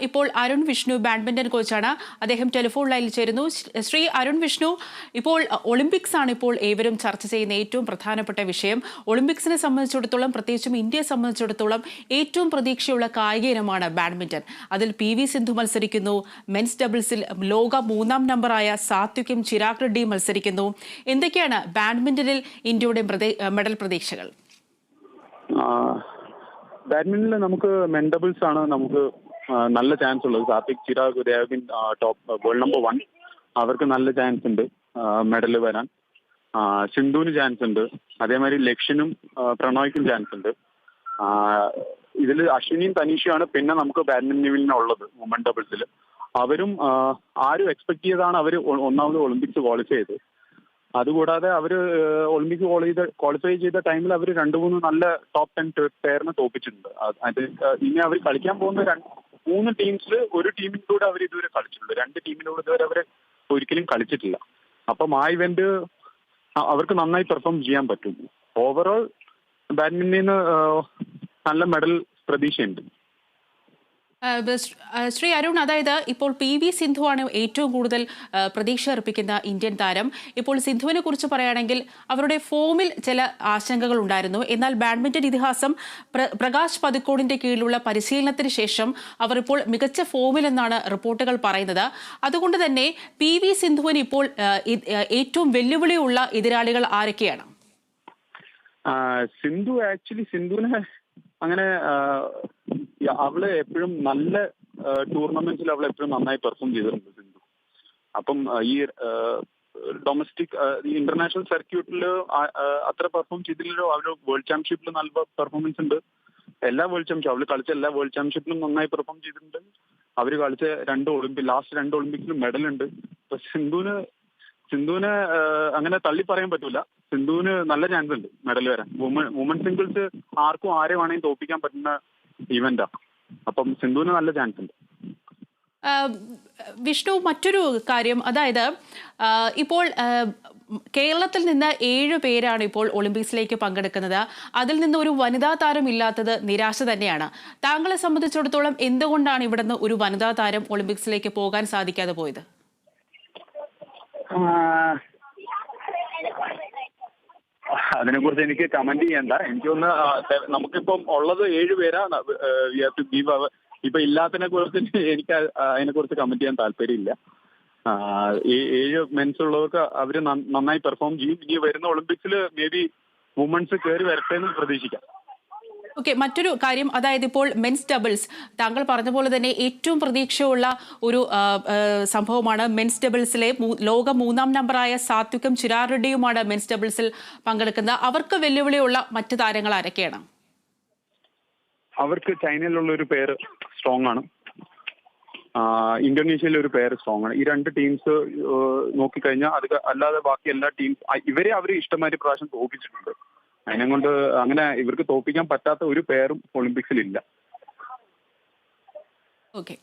ഇപ്പോൾ അരുൺ വിഷ്ണു ബാഡ്മിന്റൺ കോച്ചാണ്. അദ്ദേഹം ടെലിഫോൺ ലൈനിൽ ചേരുന്നു. ശ്രീ അരുൺ വിഷ്ണു, ഇപ്പോൾ ഒളിമ്പിക്സ് ആണ് ഇപ്പോൾ ഏവരും ചർച്ച ചെയ്യുന്ന ഏറ്റവും പ്രധാനപ്പെട്ട വിഷയം. ഒളിമ്പിക്സിനെ സംബന്ധിച്ചിടത്തോളം, പ്രത്യേകിച്ചും ഇന്ത്യയെ സംബന്ധിച്ചിടത്തോളം ഏറ്റവും പ്രതീക്ഷയുള്ള കായിക ഇനമാണ് ബാഡ്മിന്റൺ. അതിൽ PV സിന്ധു മത്സരിക്കുന്നു. മെൻസ് ഡബിൾസിൽ ലോക 3-ാം നമ്പറായ സാത്വിക്കും ചിരാഗ് റെഡ്ഡിയും മത്സരിക്കുന്നു. എന്തൊക്കെയാണ് ബാഡ്മിന്റണിൽ ഇന്ത്യയുടെ മെഡൽ പ്രതീക്ഷകൾ? ബാഡ്മിന്റണിൽ നമുക്ക് മെൻ ഡബിൾസ് ആണ് നമുക്ക് നല്ല ചാൻസ് ഉള്ളത്. Satwik, Chirag, Devin top world number 1. അവർക്ക് നല്ല ചാൻസ് ഉണ്ട് മെഡൽ വരാൻ. സിന്ധുവിന് ചാൻസ് ഉണ്ട്. അതേമാതിരി ലക്ഷ്യനും പ്രണോയ്ക്കും ചാൻസ് ഉണ്ട്. ഇതിൽ അശ്വിനിയും തനീഷയാണ് പിന്നെ നമുക്ക് ബാഡ്മിന്റണിൽ ഉള്ളത് വുമൺ ഡബിൾസിൽ. അവരും ആരും എക്സ്പെക്ട് ചെയ്താണ് അവർ ഒന്നാമത് ഒളിമ്പിക്സ് ക്വാളിഫൈ ചെയ്ത്. അതുകൂടാതെ അവർ ഒളിമ്പിക്സ് ക്വാളിഫൈ ചെയ്ത ടൈമിൽ അവർ 2-3 നല്ല ടോപ്പ് 10 പേരിനെ തോപ്പിച്ചിട്ടുണ്ട്. അത് ഇനി അവർ കളിക്കാൻ പോകുന്ന 3 ടീംസിൽ ഒരു ടീമിലൂടെ അവർ ഇതുവരെ കളിച്ചിട്ടുള്ളൂ. 2 ടീമിലൂടെ ഇതുവരെ അവർ ഒരിക്കലും കളിച്ചിട്ടില്ല. അപ്പം ആ ഇവന്റ് അവർക്ക് നന്നായി പെർഫോം ചെയ്യാൻ പറ്റും. ഓവറോൾ ബാഡ്മിന്റണിൽ നല്ല മെഡൽ പ്രതീക്ഷയുണ്ട്. ശ്രീ അരുൺ, അതായത് ഇപ്പോൾ PV സിന്ധുവാണ് ഏറ്റവും കൂടുതൽ പ്രതീക്ഷ അർപ്പിക്കുന്ന ഇന്ത്യൻ താരം. ഇപ്പോൾ സിന്ധുവിനെ കുറിച്ച് പറയുകയാണെങ്കിൽ അവരുടെ ഫോമിൽ ചില ആശങ്കകൾ ഉണ്ടായിരുന്നു. എന്നാൽ ബാഡ്മിന്റൺ ഇതിഹാസം പ്രകാശ് പതുക്കോണിന്റെ കീഴിലുള്ള പരിശീലനത്തിന് ശേഷം അവർ ഇപ്പോൾ മികച്ച ഫോമിലെന്നാണ് റിപ്പോർട്ടുകൾ പറയുന്നത്. അതുകൊണ്ട് തന്നെ PV സിന്ധുവിന് ഇപ്പോൾ ഏറ്റവും വെല്ലുവിളിയുള്ള എതിരാളികൾ ആരൊക്കെയാണ്? സിന്ധുവിനെ അങ്ങനെ അവള് എപ്പോഴും നല്ല ടൂർണമെന്റ്സിൽ അവൾ എപ്പോഴും നന്നായി പെർഫോം ചെയ്തിട്ടുണ്ട് സിന്ധു. അപ്പം ഈ ഡൊമസ്റ്റിക് ഇന്റർനാഷണൽ സർക്യൂട്ടിൽ അത്ര പെർഫോം ചെയ്തില്ലല്ലോ. അവര് വേൾഡ് ചാമ്പ്യൻഷിപ്പിൽ നല്ല പെർഫോമൻസ് ഉണ്ട്. എല്ലാ വേൾഡ് ചാമ്പ്യൻഷിപ്പ് അവള് കളിച്ച എല്ലാ വേൾഡ് ചാമ്പ്യൻഷിപ്പിലും നന്നായി പെർഫോം ചെയ്തിട്ടുണ്ട്. അവര് കളിച്ച ലാസ്റ്റ് 2 ഒളിമ്പിക്സിലും മെഡൽ ഉണ്ട്. അപ്പൊ സിന്ധുവിനെ അങ്ങനെ തള്ളി പറയാൻ പറ്റൂല. സിന്ധുവിന് നല്ല ചാൻസ് ഉണ്ട് മെഡൽ വരാൻ. വുമൺ സിംഗിൾസ് ആർക്കും ആരെ വേണമെങ്കിൽ തോൽപ്പിക്കാൻ പറ്റുന്ന ഇവന്റാ. അപ്പം സിന്ധുവിന് നല്ല ചാൻസ് ഉണ്ട്. വിഷ്ണു, മറ്റൊരു കാര്യം, അതായത് ഇപ്പോൾ കേരളത്തിൽ നിന്ന് 7 പേരാണ് ഇപ്പോൾ ഒളിമ്പിക്സിലേക്ക് പങ്കെടുക്കുന്നത്. അതിൽ നിന്ന് ഒരു വനിതാ താരം ഇല്ലാത്തത് നിരാശ തന്നെയാണ്. താങ്കളെ സംബന്ധിച്ചിടത്തോളം എന്തുകൊണ്ടാണ് ഇവിടുന്ന് ഒരു വനിതാ താരം ഒളിമ്പിക്സിലേക്ക് പോകാൻ സാധിക്കാതെ പോയത്? അതിനെക്കുറിച്ച് എനിക്ക് കമന്റ് ചെയ്യണ്ട. എനിക്കൊന്ന് നമുക്കിപ്പം ഉള്ളത് 7 പേരാണ്. ഇപ്പൊ ഇല്ലാത്തതിനെ കുറിച്ച് എനിക്ക് അതിനെക്കുറിച്ച് കമന്റ് ചെയ്യാൻ താല്പര്യമില്ല. 7 മെൻസ് ഉള്ളവർക്ക് അവര് നന്നായി പെർഫോം ചെയ്യും. ഇനി വരുന്ന ഒളിമ്പിക്സിൽ മേ ബി വുമൺസ് കയറി വരട്ടെ എന്ന് പ്രതീക്ഷിക്കാം. ഓക്കെ, മറ്റൊരു കാര്യം, അതായത് ഇപ്പോൾ മെൻസ് ഡബിൾസ്, താങ്കൾ പറഞ്ഞ പോലെ തന്നെ ഏറ്റവും പ്രതീക്ഷയുള്ള ഒരു സംഭവമാണ് മെൻസ് ഡബിൾസിലെ ലോക 3-ാം നമ്പറായ സാത്വിക്കും ചിരാഗ് റെഡ്ഡിയുമാണ് മെൻസ് ഡബിൾസിൽ പങ്കെടുക്കുന്നത്. അവർക്ക് വെല്ലുവിളിയുള്ള മറ്റു താരങ്ങൾ ആരൊക്കെയാണ്? അവർക്ക് ചൈനയിലുള്ള ഒരു പേര് സ്ട്രോങ് ആണ്. ഇന്തോനേഷ്യയിലെ ഒരു പേര് സ്ട്രോങ് ആണ്. ഈ 2 ടീംസ് നോക്കിക്കഴിഞ്ഞാൽ അത് അല്ലാതെ ബാക്കി എല്ലാ ടീംസ് ഇവരെ അവർ ഇഷ്ടമാതിരി പ്രാവശ്യം തോൽപ്പിച്ചിട്ടുണ്ട്. അതിനെ കൊണ്ട് അങ്ങനെ ഇവർക്ക് തോൽപ്പിക്കാൻ പറ്റാത്ത ഒരു പേരും ഒളിമ്പിക്സിൽ ഇല്ല. ഓക്കെ.